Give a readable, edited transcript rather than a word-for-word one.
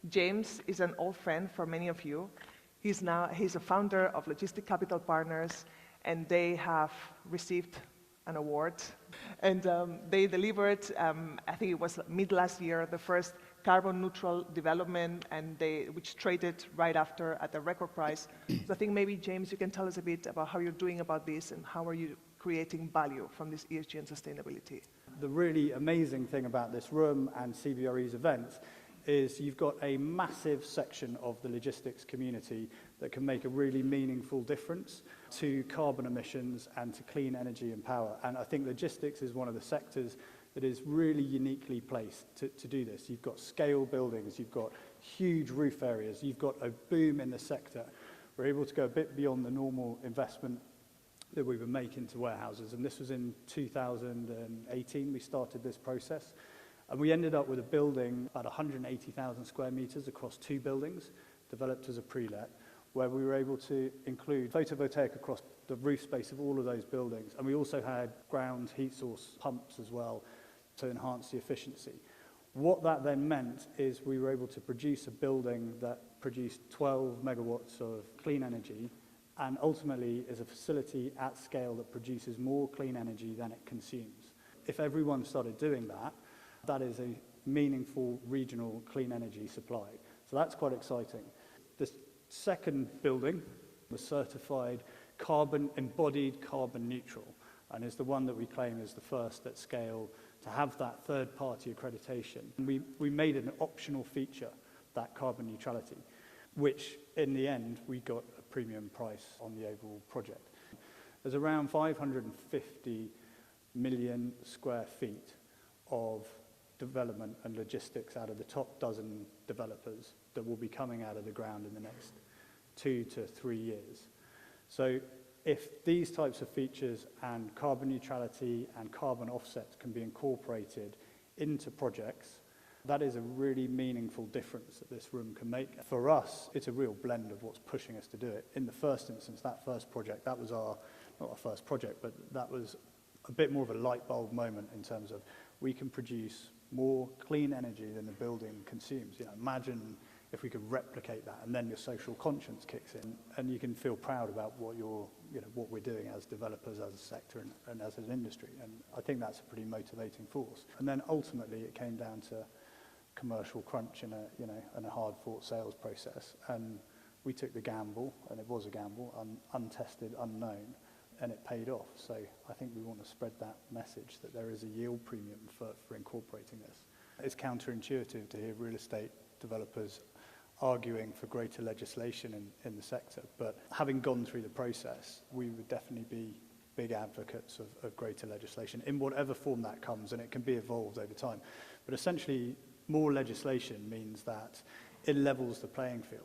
James is an old friend for many of you. He's a founder of Logistic Capital Partners, and they have received an award. And they delivered, I think it was mid last year, the first carbon neutral development, and which traded right after at a record price. So I think maybe, James, you can tell us a bit about how you're doing about this and how are you creating value from this ESG and sustainability. The really amazing thing about this room and CBRE's events is you've got a massive section of the logistics community that can make a really meaningful difference to carbon emissions and to clean energy and power. And I think logistics is one of the sectors that is really uniquely placed to do this. You've got scale buildings, you've got huge roof areas, you've got a boom in the sector. We're able to go a bit beyond the normal investment that we would make into warehouses. And this was in 2018, we started this process. And we ended up with a building, about 180,000 square meters across 2 buildings, developed as a pre-let, where we were able to include photovoltaic across the roof space of all of those buildings. And we also had ground heat source pumps as well to enhance the efficiency. What that then meant is we were able to produce a building that produced 12 megawatts of clean energy, and ultimately is a facility at scale that produces more clean energy than it consumes. If everyone started doing that, that is a meaningful regional clean energy supply. So that's quite exciting. The second building was certified embodied carbon neutral, and is the one that we claim is the first at scale to have that third-party accreditation. And we made an optional feature, that carbon neutrality, which in the end we got a premium price on the overall project. There's around 550 million square feet of development and logistics out of the top dozen developers that will be coming out of the ground in the next 2 to 3 years. So if these types of features and carbon neutrality and carbon offsets can be incorporated into projects, that is a really meaningful difference that this room can make. For us, it's a real blend of what's pushing us to do it. In the first instance, that first project, that was not our first project, but that was a bit more of a light bulb moment in terms of we can produce more clean energy than the building consumes. Imagine if we could replicate that, and then your social conscience kicks in, and you can feel proud about what what we're doing as developers, as a sector, and as an industry. And I think that's a pretty motivating force. And then ultimately, it came down to commercial crunch in a hard-fought sales process, and we took the gamble, and it was a gamble, untested, unknown, and it paid off. So I think we want to spread that message that there is a yield premium for incorporating this. It's counterintuitive to hear real estate developers arguing for greater legislation in the sector, but having gone through the process, we would definitely be big advocates of greater legislation in whatever form that comes, and it can be evolved over time. But essentially, more legislation means that it levels the playing field.